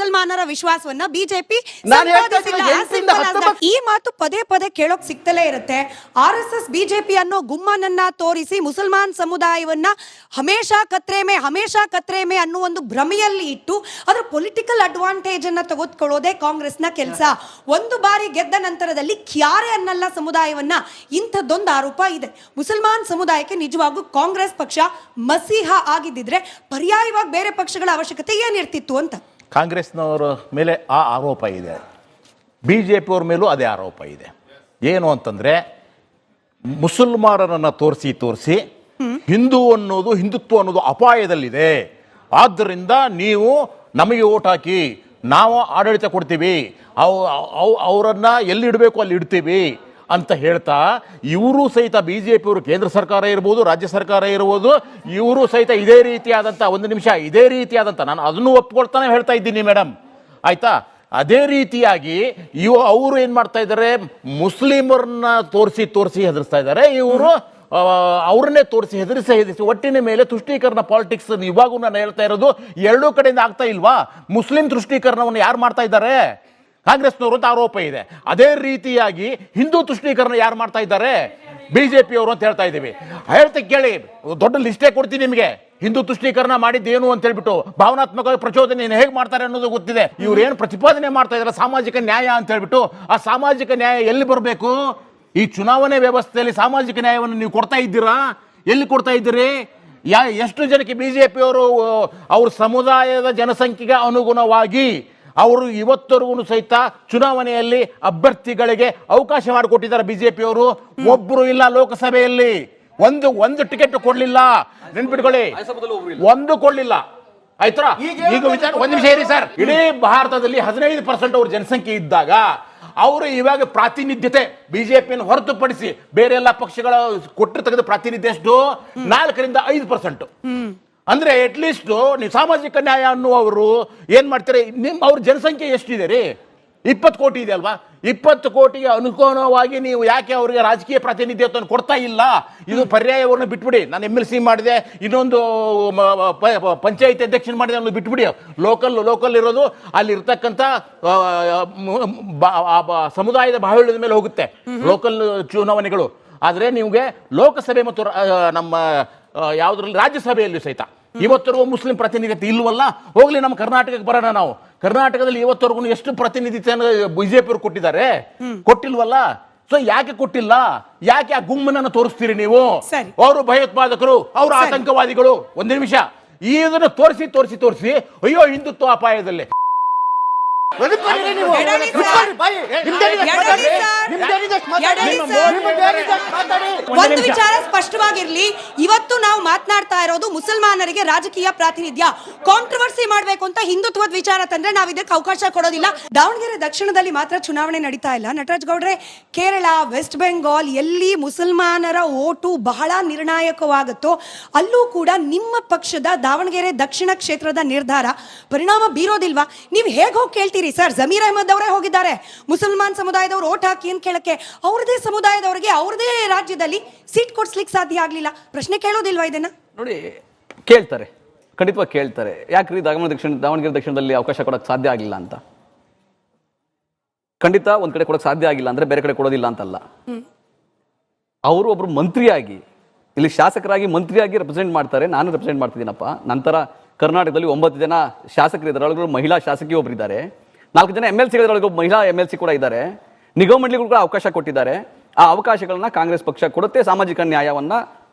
ಮುಸಲ್ಮಾನರ ವಿಶ್ವಾಸವನ್ನ ಬಿಜೆಪಿ ಈ ಮಾತು ಪದೇ ಪದೇ ಕೇಳೋಕ್ ಸಿಗ್ತಲೇ ಇರುತ್ತೆ. RSS ಬಿಜೆಪಿ ಅನ್ನೋ ಗುಮ್ಮನನ್ನ ತೋರಿಸಿ ಮುಸಲ್ಮಾನ್ ಸಮುದಾಯವನ್ನ ಹಮೇಶಾ ಕತ್ರೆ ಮೇ ಅನ್ನೋ ಒಂದು ಭ್ರಮೆಯಲ್ಲಿ ಇಟ್ಟು ಅದರ ಪೊಲಿಟಿಕಲ್ ಅಡ್ವಾಂಟೇಜ್ ಅನ್ನ ತೆಗೆದುಕೊಳ್ಳೋದೇ ಕಾಂಗ್ರೆಸ್ನ ಕೆಲಸ. ಒಂದು ಬಾರಿ ಗೆದ್ದ ನಂತರದಲ್ಲಿ ಕ್ಯಾರೆ ಅನ್ನಲ್ಲ ಸಮುದಾಯವನ್ನ, ಇಂಥದ್ದೊಂದು ಆರೋಪ ಇದೆ. ಮುಸಲ್ಮಾನ್ ಸಮುದಾಯಕ್ಕೆ ನಿಜವಾಗೂ ಕಾಂಗ್ರೆಸ್ ಪಕ್ಷ ಮಸೀಹ ಆಗಿದ್ದಿದ್ರೆ ಪರ್ಯಾಯವಾಗಿ ಬೇರೆ ಪಕ್ಷಗಳ ಅವಶ್ಯಕತೆ ಏನಿರ್ತಿತ್ತು ಅಂತ. ಕಾಂಗ್ರೆಸ್ನವರ ಮೇಲೆ ಆ ಆರೋಪ ಇದೆ, ಬಿಜೆಪಿಯವ್ರ ಮೇಲೂ ಅದೇ ಆರೋಪ ಇದೆ. ಏನು ಅಂತಂದ್ರೆ ಮುಸಲ್ಮಾನರನ್ನ ತೋರಿಸಿ ಹಿಂದುತ್ವ ಅನ್ನೋದು ಅಪಾಯದಲ್ಲಿದೆ, ಆದ್ದರಿಂದ ನೀವು ನಮಗೆ ಓಟ್ ಹಾಕಿ, ನಾವು ಆಡಳಿತ ಕೊಡ್ತೀವಿ, ಅವರನ್ನ ಎಲ್ಲಿ ಇಡಬೇಕು ಅಲ್ಲಿ ಇಡ್ತೀವಿ ಅಂತ ಹೇಳ್ತಾ ಇವರು ಸಹಿತ ಬಿಜೆಪಿಯವರು ಕೇಂದ್ರ ಸರ್ಕಾರ ಇರ್ಬೋದು, ರಾಜ್ಯ ಸರ್ಕಾರ ಇರ್ಬೋದು, ಇವರು ಸಹಿತ ಇದೇ ರೀತಿಯಾದಂಥ ನಾನು ಅದನ್ನು ಒಪ್ಕೊಳ್ತಾನೆ ಹೇಳ್ತಾ ಇದ್ದೀನಿ ಮೇಡಮ್, ಆಯ್ತಾ. ಅದೇ ರೀತಿಯಾಗಿ ಅವರು ಏನು ಮಾಡ್ತಾ ಇದ್ದಾರೆ, ಮುಸ್ಲಿಮರನ್ನ ತೋರಿಸಿ ಹೆದರಿಸ್ತಾ ಇದ್ದಾರೆ. ಇವರು ಅವ್ರನ್ನೇ ತೋರಿಸಿ ಹೆದರಿಸಿ ಒಟ್ಟಿನ ಮೇಲೆ ತುಷ್ಟೀಕರಣ ಪಾಲಿಟಿಕ್ಸ್ ಇವಾಗೂ ನಾನು ಹೇಳ್ತಾ ಇರೋದು ಎರಡೂ ಕಡೆಯಿಂದ ಆಗ್ತಾ ಇಲ್ವಾ? ಮುಸ್ಲಿಂ ತುಷ್ಟೀಕರಣವನ್ನು ಯಾರು ಮಾಡ್ತಾ ಇದ್ದಾರೆ? ಕಾಂಗ್ರೆಸ್ನವರು ಅಂತ ಆರೋಪ ಇದೆ. ಅದೇ ರೀತಿಯಾಗಿ ಹಿಂದೂ ತುಷ್ಟೀಕರಣ ಯಾರು ಮಾಡ್ತಾ ಇದ್ದಾರೆ? ಬಿಜೆಪಿಯವರು ಅಂತ ಹೇಳ್ತಾ ಇದ್ದೀವಿ. ಕೇಳಿ, ದೊಡ್ಡ ಲಿಸ್ಟೇ ಕೊಡ್ತೀನಿ ನಿಮಗೆ. ಹಿಂದೂ ತುಷ್ಟೀಕರಣ ಮಾಡಿದ್ದೇನು ಅಂತ ಹೇಳ್ಬಿಟ್ಟು ಭಾವನಾತ್ಮಕವಾಗಿ ಪ್ರಚೋದನೆ ಹೇಗೆ ಮಾಡ್ತಾರೆ ಅನ್ನೋದು ಗೊತ್ತಿದೆ. ಇವ್ರು ಏನು ಪ್ರತಿಪಾದನೆ ಮಾಡ್ತಾ ಇದ್ದಾರೆ ಸಾಮಾಜಿಕ ನ್ಯಾಯ ಅಂತ ಹೇಳ್ಬಿಟ್ಟು, ಆ ಸಾಮಾಜಿಕ ನ್ಯಾಯ ಎಲ್ಲಿ ಬರಬೇಕು? ಈ ಚುನಾವಣೆ ವ್ಯವಸ್ಥೆಯಲ್ಲಿ ಸಾಮಾಜಿಕ ನ್ಯಾಯವನ್ನು ನೀವು ಕೊಡ್ತಾ ಇದ್ದೀರಾ? ಎಲ್ಲಿ ಕೊಡ್ತಾ ಇದ್ದೀರಿ? ಎಷ್ಟು ಜನಕ್ಕೆ ಬಿಜೆಪಿಯವರು ಅವ್ರ ಸಮುದಾಯದ ಜನಸಂಖ್ಯೆಗೆ ಅನುಗುಣವಾಗಿ ಅವರು ಇವತ್ತರೆಗೂ ಸಹಿತ ಚುನಾವಣೆಯಲ್ಲಿ ಅಭ್ಯರ್ಥಿಗಳಿಗೆ ಅವಕಾಶ ಮಾಡಿಕೊಟ್ಟಿದ್ದಾರೆ ಬಿಜೆಪಿಯವರು? ಒಬ್ರು ಇಲ್ಲ ಲೋಕಸಭೆಯಲ್ಲಿ, ಒಂದು ಟಿಕೆಟ್ ಕೊಡ್ಲಿಲ್ಲ, ನೆನ್ಪಿಟ್ಕೊಳ್ಳಿ, ಒಂದು ಕೊಡ್ಲಿಲ್ಲ, ಆಯ್ತಾ? ಈಗ ವಿಚಾರ ಒಂದ್ ನಿಮಿಷ ಇರಿ ಸರ್. ಇಡೀ ಭಾರತದಲ್ಲಿ 15% ಅವ್ರ ಜನಸಂಖ್ಯೆ ಇದ್ದಾಗ ಅವರು ಇವಾಗ ಪ್ರಾತಿನಿಧ್ಯತೆ ಬಿಜೆಪಿಯನ್ನು ಹೊರತುಪಡಿಸಿ ಬೇರೆ ಎಲ್ಲ ಪಕ್ಷಗಳ ಕೊಟ್ಟಿರ್ತಕ್ಕಂಥ ಪ್ರಾತಿನಿಧ್ಯ ಎಷ್ಟು? 4-5%. ಅಂದ್ರೆ ಅಟ್ಲೀಸ್ಟ್ ನೀವು ಸಾಮಾಜಿಕ ನ್ಯಾಯ ಅನ್ನುವರು ಏನ್ ಮಾಡ್ತಾರೆ? ಅವ್ರ ಜನಸಂಖ್ಯೆ ಎಷ್ಟಿದೆ ರೀ? 20 ಕೋಟಿ ಇದೆ ಅಲ್ವಾ? 20 ಕೋಟಿಗೆ ಅನುಗುಣವಾಗಿ ನೀವು ಯಾಕೆ ಅವರಿಗೆ ರಾಜಕೀಯ ಪ್ರಾತಿನಿಧ್ಯತೆಯನ್ನು ಕೊಡ್ತಾ ಇಲ್ಲ? ಇದು ಪರ್ಯಾಯವನ್ನು ಬಿಟ್ಬಿಡಿ. ನಾನು MLC ಮಾಡಿದೆ, ಇನ್ನೊಂದು ಪಂಚಾಯತ್ ಅಧ್ಯಕ್ಷ ಮಾಡಿದೆ ಅನ್ನೋದು ಬಿಟ್ಬಿಡಿ. ಲೋಕಲ್ ಇರೋದು ಅಲ್ಲಿ ಇರ್ತಕ್ಕಂಥ ಸಮುದಾಯದ ಬಾಹುಳ್ಯದ ಮೇಲೆ ಹೋಗುತ್ತೆ ಲೋಕಲ್ ಚುನಾವಣೆಗಳು. ಆದ್ರೆ ನಿಮಗೆ ಲೋಕಸಭೆ ಮತ್ತು ನಮ್ಮ ಯಾವುದ್ರಲ್ಲಿ ರಾಜ್ಯಸಭೆಯಲ್ಲಿ ಸಹಿತ ಇವತ್ತರೆಗೂ ಮುಸ್ಲಿಂ ಪ್ರಾತಿನಿಧ್ಯತೆ ಇಲ್ವಲ್ಲ? ಹೋಗ್ಲಿ, ನಮ್ಮ ಕರ್ನಾಟಕಕ್ಕೆ ಬರೋಣ. ನಾವು ಕರ್ನಾಟಕದಲ್ಲಿ ಇವತ್ತರೆಗೂ ಎಷ್ಟು ಪ್ರಾತಿನಿಧ್ಯತೆ ಬಿಜೆಪಿ ಕೊಟ್ಟಿದ್ದಾರೆ? ಕೊಟ್ಟಿಲ್ವಲ್ಲ. ಸೊ ಯಾಕೆ ಕೊಟ್ಟಿಲ್ಲ? ಯಾಕೆ ಆ ಗುಮ್ಮನನ್ನು ತೋರಿಸ್ತೀರಿ ನೀವು? ಅವರು ಭಯೋತ್ಪಾದಕರು, ಅವರು ಆತಂಕವಾದಿಗಳು. ಒಂದು ನಿಮಿಷ, ಇದನ್ನು ತೋರಿಸಿ ಅಯ್ಯೋ ಹಿಂದುತ್ವ ಅಪಾಯದಲ್ಲಿ. ಒಂದು ವಿಚಾರ ಸ್ಪಷ್ಟವಾಗಿರ್ಲಿ, ಇವತ್ತು ನಾವು ಮಾತನಾಡ್ತಾ ಇರೋದು ಮುಸಲ್ಮಾನರಿಗೆ ರಾಜಕೀಯ ಪ್ರಾತಿನಿಧ್ಯ. ಕಾಂಟ್ರವರ್ಸಿ ಮಾಡಬೇಕು ಅಂತ ಹಿಂದುತ್ವದ ವಿಚಾರ ತಂದ್ರೆ ನಾವು ಇದಕ್ಕೆ ಅವಕಾಶ ಕೊಡೋದಿಲ್ಲ. ದಾವಣಗೆರೆ ದಕ್ಷಿಣದಲ್ಲಿ ಮಾತ್ರ ಚುನಾವಣೆ ನಡೀತಾ ಇಲ್ಲ ನಟರಾಜ್ ಗೌಡ್ರೆ. ಕೇರಳ, ವೆಸ್ಟ್ ಬೆಂಗಾಲ್ ಎಲ್ಲಿ ಮುಸಲ್ಮಾನರ ಓಟು ಬಹಳ ನಿರ್ಣಾಯಕವಾಗುತ್ತೋ ಅಲ್ಲೂ ಕೂಡ ನಿಮ್ಮ ಪಕ್ಷದ ದಾವಣಗೆರೆ ದಕ್ಷಿಣ ಕ್ಷೇತ್ರದ ನಿರ್ಧಾರ ಪರಿಣಾಮ ಬೀರೋದಿಲ್ವಾ? ನೀವು ಹೇಗೆ ಹೋಗಿ ಕೇಳ್ತೀರಿ ಸರ್? ಜಮೀರ್ ಅಹಮದ್ ಅವರೇ ಹೋಗಿದ್ದಾರೆ ಮುಸಲ್ಮಾನ್ ಸಮುದಾಯದವರು ಓಟ್ ಹಾಕಿ ಅಂತ ಕೇಳಕ್ಕೆ. ಅವ್ರದೇ ಸಮುದಾಯದವರಿಗೆ ಅವ್ರದೇ ರಾಜ್ಯದಲ್ಲಿ ಸೀಟ್ ಕೊಡ್ಸ್ಲಿಕ್ಕೆ ಸಾಧ್ಯ ಆಗ್ಲಿಲ್ಲ. ಪ್ರಶ್ನೆ ಕೇಳೋದಿಲ್ವಾ ಇದನ್ನ? ನೋಡಿ, ಕೇಳ್ತಾರೆ, ಖಂಡಿತವಾಗಿ ಕೇಳ್ತಾರೆ. ಯಾಕ್ರಿ ದಾವಣಗೆರೆ ದಕ್ಷಿಣದಲ್ಲಿ ಅವಕಾಶ ಕೊಡಕ್ಕೆ ಸಾಧ್ಯ ಆಗಿಲ್ಲ ಅಂತ? ಖಂಡಿತ ಒಂದ್ ಕಡೆ ಕೊಡಕ್ಕೆ ಸಾಧ್ಯ ಆಗಿಲ್ಲ ಅಂದ್ರೆ ಬೇರೆ ಕಡೆ ಕೊಡೋದಿಲ್ಲ ಅಂತಲ್ಲ. ಅವರು ಒಬ್ರು ಮಂತ್ರಿಯಾಗಿ, ಇಲ್ಲಿ ಶಾಸಕರಾಗಿ ಮಂತ್ರಿಯಾಗಿ ರೆಪ್ರೆಸೆಂಟ್ ಮಾಡ್ತಾರೆ. ನಾನು ರೆಪ್ರೆಸೆಂಟ್ ಮಾಡ್ತಿದ್ದೀನಪ್ಪ. ನಂತರ ಕರ್ನಾಟಕದಲ್ಲಿ 9 ಜನ ಶಾಸಕರಿದ್ದಾರೆ, ಒಳಗಡೆ ಮಹಿಳಾ ಶಾಸಕಿ ಒಬ್ಬರಿದ್ದಾರೆ, 4 ಜನ MLC ಮಹಿಳಾ MLC ಕೂಡ ಇದ್ದಾರೆ, ನಿಗಮ ಮಂಡಳಿಗಳು ಕೂಡ ಅವಕಾಶ ಕೊಟ್ಟಿದ್ದಾರೆ. ಆ ಅವಕಾಶಗಳನ್ನ ಕಾಂಗ್ರೆಸ್ ಪಕ್ಷ ಕೊಡುತ್ತೆ, ಸಾಮಾಜಿಕ ನ್ಯಾಯವನ್ನ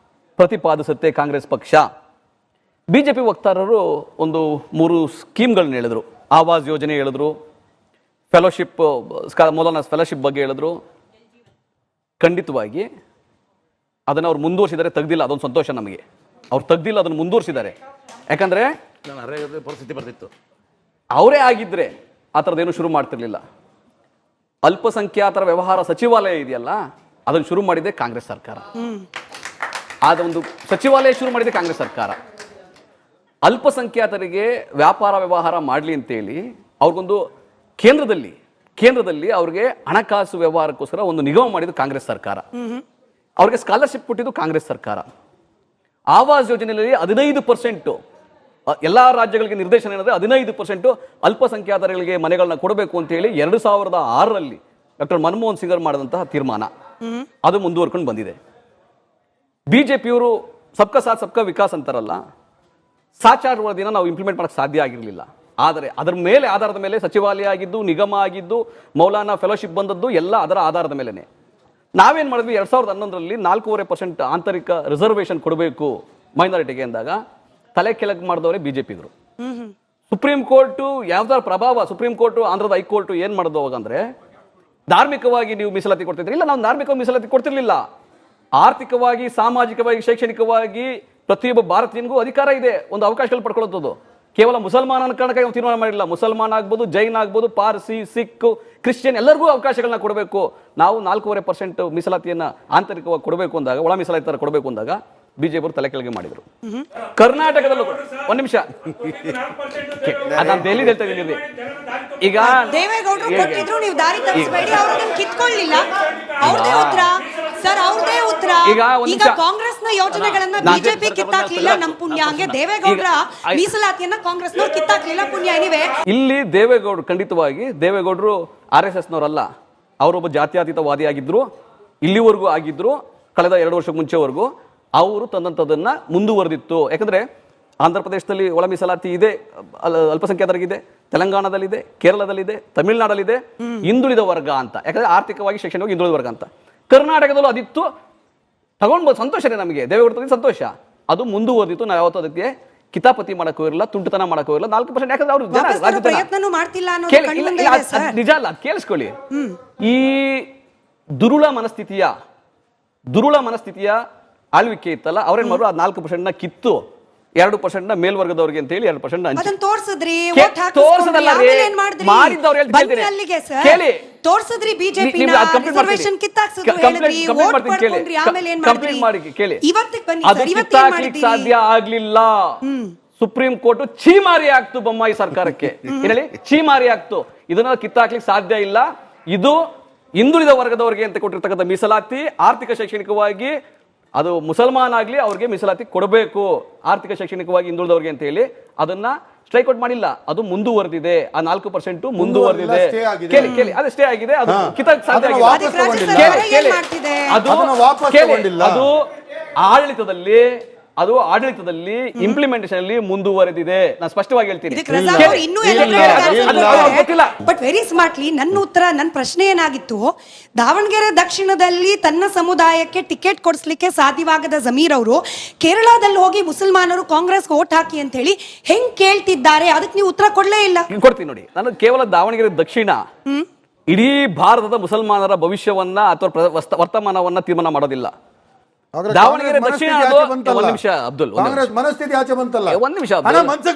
ಪ್ರತಿಪಾದಿಸುತ್ತೆ ಕಾಂಗ್ರೆಸ್ ಪಕ್ಷ. ಬಿಜೆಪಿ ವಕ್ತಾರರು ಒಂದು 3 ಸ್ಕೀಮ್ಗಳನ್ನ ಹೇಳಿದ್ರು. ಆವಾಸ್ ಯೋಜನೆ ಹೇಳಿದ್ರು, ಫೆಲೋಶಿಪ್, ಮೌಲಾನಾ ಫೆಲೋಶಿಪ್ ಬಗ್ಗೆ ಹೇಳಿದ್ರು. ಖಂಡಿತವಾಗಿ ಅದನ್ನು ಅವ್ರು ಮುಂದುವರಿಸಿದ್ದಾರೆ, ತೆಗ್ದಿಲ್ಲ. ಅದೊಂದು ಸಂತೋಷ ನಮಗೆ. ಅವ್ರು ತೆಗ್ದಿಲ್ಲ, ಅದನ್ನು ಮುಂದುವರಿಸಿದ್ದಾರೆ. ಯಾಕಂದ್ರೆ ಪರಿಸ್ಥಿತಿ ಬರ್ತಿತ್ತು, ಅವರೇ ಆಗಿದ್ರೆ ಆ ಥರದ್ದೇನು ಶುರು ಮಾಡ್ತಿರ್ಲಿಲ್ಲ. ಅಲ್ಪಸಂಖ್ಯಾತರ ವ್ಯವಹಾರ ಸಚಿವಾಲಯ ಇದೆಯಲ್ಲ, ಅದನ್ನು ಶುರು ಮಾಡಿದೆ ಕಾಂಗ್ರೆಸ್ ಸರ್ಕಾರ. ಅದೊಂದು ಸಚಿವಾಲಯ ಶುರು ಮಾಡಿದೆ ಕಾಂಗ್ರೆಸ್ ಸರ್ಕಾರ. ಅಲ್ಪಸಂಖ್ಯಾತರಿಗೆ ವ್ಯಾಪಾರ ವ್ಯವಹಾರ ಮಾಡಲಿ ಅಂತೇಳಿ ಅವ್ರಿಗೊಂದು ಕೇಂದ್ರದಲ್ಲಿ ಅವ್ರಿಗೆ ಹಣಕಾಸು ವ್ಯವಹಾರಕ್ಕೋಸ್ಕರ ಒಂದು ನಿಗಮ ಮಾಡಿದ್ದು ಕಾಂಗ್ರೆಸ್ ಸರ್ಕಾರ. ಅವ್ರಿಗೆ ಸ್ಕಾಲರ್ಶಿಪ್ ಕೊಟ್ಟಿದ್ದು ಕಾಂಗ್ರೆಸ್ ಸರ್ಕಾರ. ಆವಾಸ್ ಯೋಜನೆಯಲ್ಲಿ 15% ಎಲ್ಲಾ ರಾಜ್ಯಗಳಿಗೆ ನಿರ್ದೇಶನ ಏನಂದ್ರೆ 15% ಅಲ್ಪಸಂಖ್ಯಾತರಿಗೆ ಮನೆಗಳನ್ನ ಕೊಡಬೇಕು ಅಂತ ಹೇಳಿ 2006ರಲ್ಲಿ ಡಾಕ್ಟರ್ ಮನಮೋಹನ್ ಸಿಂಗ್ ಮಾಡಿದಂತಹ ತೀರ್ಮಾನ ಅದು ಮುಂದುವರ್ಕೊಂಡು ಬಂದಿದೆ. ಬಿಜೆಪಿಯವರು ಸಬ್ಕಾ ಸಾಥ್ ಸಬ್ಕಾ ವಿಕಾಸ್ ಅಂತಾರಲ್ಲ, ಸಾಚಾರ್ ವರದಿನ ನಾವು ಇಂಪ್ಲಿಮೆಂಟ್ ಮಾಡಕ್ಕೆ ಸಾಧ್ಯ ಆಗಿರಲಿಲ್ಲ. ಆದರೆ ಅದರ ಮೇಲೆ ಆಧಾರದ ಮೇಲೆ ಸಚಿವಾಲಯ ಆಗಿದ್ದು, ನಿಗಮ ಆಗಿದ್ದು, ಮೌಲಾನಾ ಫೆಲೋಶಿಪ್ ಬಂದದ್ದು ಎಲ್ಲ ಅದರ ಆಧಾರದ ಮೇಲೆನೆ. ನಾವೇನ್ ಮಾಡಿದ್ವಿ 2011ರಲ್ಲಿ 4.5% ಆಂತರಿಕ ರಿಸರ್ವೇಶನ್ ಕೊಡಬೇಕು ಮೈನಾರಿಟಿಗೆ ಅಂದಾಗ ತಲೆ ಕೆಳಗೆ ಮಾಡಿದವರೇ ಬಿಜೆಪಿಗರು. ಸುಪ್ರೀಂ ಕೋರ್ಟ್ ಯಾವ್ದಾರ ಪ್ರಭಾವ, ಸುಪ್ರೀಂ ಕೋರ್ಟ್ ಆಂಧ್ರದ ಹೈಕೋರ್ಟ್ ಏನ್ ಮಾಡೋದು ಅವಾಗಂದ್ರೆ, ಧಾರ್ಮಿಕವಾಗಿ ನೀವು ಮೀಸಲಾತಿ ಕೊಡ್ತಿದ್ರಿ, ಇಲ್ಲ ನಾವು ಧಾರ್ಮಿಕ ಮೀಸಲಾತಿ ಕೊಡ್ತಿರ್ಲಿಲ್ಲ, ಆರ್ಥಿಕವಾಗಿ, ಸಾಮಾಜಿಕವಾಗಿ, ಶೈಕ್ಷಣಿಕವಾಗಿ ಪ್ರತಿಯೊಬ್ಬ ಭಾರತೀಯನಿಗೂ ಅಧಿಕಾರ ಇದೆ, ಒಂದು ಅವಕಾಶಗಳು ಪಡ್ಕೊಳ್ಳೋದು. ಕೇವಲ ಮುಸಲ್ಮಾನನ ಕಾರಣಕ್ಕೆ ನಾವು ತೀರ್ಮಾನ ಮಾಡಿಲ್ಲ, ಮುಸಲ್ಮಾನ್ ಆಗ್ಬೋದು, ಜೈನ್ ಆಗ್ಬೋದು, ಪಾರ್ಸಿ, ಸಿಖ್, ಕ್ರಿಶ್ಚಿಯನ್ ಎಲ್ಲರಿಗೂ ಅವಕಾಶಗಳನ್ನ ಕೊಡಬೇಕು. ನಾವು 4.5% ಮೀಸಲಾತಿಯನ್ನ ಆಂತರಿಕವಾಗಿ ಕೊಡಬೇಕು ಅಂದಾಗ, ಒಳ ಮೀಸಲಾತಿ ತರ ಕೊಡಬೇಕು ಅಂದಾಗ ಬಿಜೆಪಿ ತಲೆ ಕೆಳಗೆ ಮಾಡಿದ್ರು. ಕರ್ನಾಟಕದಲ್ಲೂ ಒಂದ್ ನಿಮಿಷ, ನಾನು ದೆಹಲಿ ಹೇಳ್ತಾ ಇದ್ದೀನಿ. ಈಗ ದೇವೇಗೌಡರು ಕೊಟ್ಟಿದ್ರು, ನೀವು ದಾರಿ ತಪ್ಪಿಸಬೇಡಿ, ಅವ್ರನ್ನ ಕಿತ್ಕೊಳ್ಳಿಲ್ಲ. ಅವ್ರದೇ ಉತ್ತರ ಸರ್, ಅವ್ರದೇ ಉತ್ತರ. ಈಗ ಕಾಂಗ್ರೆಸ್ನ ಯೋಜನೆಗಳನ್ನ ಬಿಜೆಪಿ ಕಿತ್ತಾಕ್ಲಿಲ್ಲ, ನಮ್ ಪುಣ್ಯ. ಹಂಗೆ ದೇವೇಗೌಡರ ಮೀಸಲಾತಿಯನ್ನ ಕಾಂಗ್ರೆಸ್ನವ್ರು ಕಿತ್ತಾಕ್ಲಿಲ್ಲ, ಪುಣ್ಯ. ಏನಿವೆ ಇಲ್ಲಿ ದೇವೇಗೌಡರು ಖಂಡಿತವಾಗಿ ದೇವೇಗೌಡರು RSS ನವರಲ್ಲ, ಅವರೊಬ್ಬ ಜಾತ್ಯತೀತವಾದಿ ಆಗಿದ್ರು, ಇಲ್ಲಿವರೆಗೂ ಆಗಿದ್ರು, ಕಳೆದ 2 ವರ್ಷಕ್ಕೆ ಮುಂಚೆವರೆಗೂ ಅವರು ತಂದಂಥದನ್ನ ಮುಂದುವರೆದಿತ್ತು. ಯಾಕಂದ್ರೆ ಆಂಧ್ರ ಪ್ರದೇಶದಲ್ಲಿ ಒಳ ಮೀಸಲಾತಿ ಇದೆ, ಅಲ್ಪಸಂಖ್ಯಾತರಿಗಿದೆ, ತೆಲಂಗಾಣದಲ್ಲಿದೆ, ಕೇರಳದಲ್ಲಿದೆ, ತಮಿಳುನಾಡಲ್ಲಿದೆ, ಹಿಂದುಳಿದ ವರ್ಗ ಅಂತ. ಯಾಕಂದ್ರೆ ಆರ್ಥಿಕವಾಗಿ, ಶೈಕ್ಷಣಿಕವಾಗಿ ಹಿಂದುಳಿದ ವರ್ಗ ಅಂತ. ಕರ್ನಾಟಕದಲ್ಲೂ ಅದಿತ್ತು, ತಗೊಂಡ್ಬೋದು, ಸಂತೋಷನೇ ನಮಗೆ, ದೇವೇಗೌಡ ಸಂತೋಷ. ಅದು ಮುಂದುವರೆದಿತ್ತು. ನಾವು ಯಾವತ್ತೂ ಅದಕ್ಕೆ ಕಿತಾಪತಿ ಮಾಡಕ್ ಹೋಗಿರಲ್ಲ, ತುಂಟತನ ಮಾಡಕ್ ಹೋಗಿರಲ್ಲ. 4%, ಯಾಕಂದ್ರೆ ಅವರು ಪ್ರಯತ್ನನೂ ಮಾಡ್ತಿಲ್ಲ ಅನ್ನೋದು ನಿಜ ಅಲ್ಲ, ಕೇಳಿಸ್ಕೊಳ್ಳಿ. ಈ ದುರುಳ ಮನಸ್ಥಿತಿಯ ಆಳ್ವಿಕೆ ಇತ್ತಲ್ಲ, ಅವ್ರೇನ್ ಮಾಡಿದ್ರು, 4% ಕಿತ್ತು 2% ಮೇಲ್ವರ್ಗದವ್ರಿಗೆ ಅಂತ ಹೇಳಿ 2% ಅದನ್ನ ತೋರ್ಸಿದ್ರಿ, ತೋರ್ಸಿದ್ರಿ ಬಿಜೆಪಿ ರಿಸರ್ವೇಶನ್ ಕಿತ್ತಾಕ್ಸಿದ್ರು, ಹೇಳಿದ್ರಿ, ವೋಟ್ ಪಡ್ಕೊಂಡ್ರಿ, ಆಮೇಲೆ ಏನ್ ಮಾಡಿದ್ರಿ? ಇವತ್ತಿಗೆ ಬನ್ನಿ ಸರ್, ಇವತ್ತಿಗೆ ಸಾಧ್ಯ ಆಗ್ಲಿಲ್ಲ. ಸುಪ್ರೀಂ ಕೋರ್ಟ್ ಛೀಮಾರಿ ಆಗ್ತು ಬೊಮ್ಮಾಯಿ ಸರ್ಕಾರಕ್ಕೆ. ಏನೇಳಿ ಛೀಮಾರಿ ಆಗ್ತು, ಇದನ್ನ ಕಿತ್ತಾಕ್ಲಿಕ್ಕೆ ಸಾಧ್ಯ ಇಲ್ಲ. ಇದು ಹಿಂದುಳಿದ ವರ್ಗದವರಿಗೆ ಅಂತ ಕೊಟ್ಟಿರ್ತಕ್ಕಂಥ ಮೀಸಲಾತಿ, ಆರ್ಥಿಕ ಶೈಕ್ಷಣಿಕವಾಗಿ ಅದು ಮುಸಲ್ಮಾನ್ ಆಗ್ಲಿ ಅವ್ರಿಗೆ ಮೀಸಲಾತಿ ಕೊಡಬೇಕು, ಆರ್ಥಿಕ ಶೈಕ್ಷಣಿಕವಾಗಿ ಹಿಂದುಳಿದವ್ರಿಗೆ ಅಂತ ಹೇಳಿ ಅದನ್ನ ಸ್ಟ್ರೈಕ್ ಔಟ್ ಮಾಡಿಲ್ಲ. ಅದು ಮುಂದುವರೆದಿದೆ, ಆ 4% ಮುಂದುವರೆದಿದೆ. ಕೇಳಿ, ಅದು ಸ್ಟೇ ಆಗಿದೆ, ಅದು ಕಿತ್ತಾಕ್ ಸಾಧ್ಯ ಆಗಿದೆ. ಅದು ಆಡಳಿತದಲ್ಲಿ ಇಂಪ್ಲಿಮೆಂಟೇಷನ್ ಅಲ್ಲಿ ಮುಂದುವರೆದಿದೆ. ನಾನು ಸ್ಪಷ್ಟವಾಗಿ ಹೇಳ್ತೀನಿ. ಬಟ್ ವೆರಿ ಸ್ಮಾರ್ಟ್ಲಿ ನನ್ನ ಉತ್ತರ, ನನ್ನ ಪ್ರಶ್ನೆ ಏನಾಗಿತ್ತು, ದಾವಣಗೆರೆ ದಕ್ಷಿಣದಲ್ಲಿ ತನ್ನ ಸಮುದಾಯಕ್ಕೆ ಟಿಕೆಟ್ ಕೊಡಿಸ್ಲಿಕ್ಕೆ ಸಾಧ್ಯವಾಗದ ಜಮೀರ್ ಅವರು ಕೇರಳದಲ್ಲಿ ಹೋಗಿ ಮುಸಲ್ಮಾನರು ಕಾಂಗ್ರೆಸ್ಗೆ ವೋಟ್ ಹಾಕಿ ಅಂತ ಹೇಳಿ ಹೆಂಗ್ ಕೇಳ್ತಿದ್ದಾರೆ, ಅದಕ್ಕೆ ನೀವು ಉತ್ತರ ಕೊಡ್ಲೇ ಇಲ್ಲ. ಕೊಡ್ತೀನಿ ನೋಡಿ, ನಾನು ಕೇವಲ ದಾವಣಗೆರೆ ದಕ್ಷಿಣ, ಇಡೀ ಭಾರತದ ಮುಸಲ್ಮಾನರ ಭವಿಷ್ಯವನ್ನ ಅಥವಾ ವರ್ತಮಾನವನ್ನ ತೀರ್ಮಾನ ಮಾಡೋದಿಲ್ಲ. ದಾವಣಗೆರೆ ದಕ್ಷಿಣ. ಒಂದ್ ನಿಮಿಷ ಅಬ್ದುಲ್, ಮನಸ್ಥಿತಿ ಆಚೆ ಬಂತಲ್ಲ, ಒಂದ್ ನಿಮಿಷ.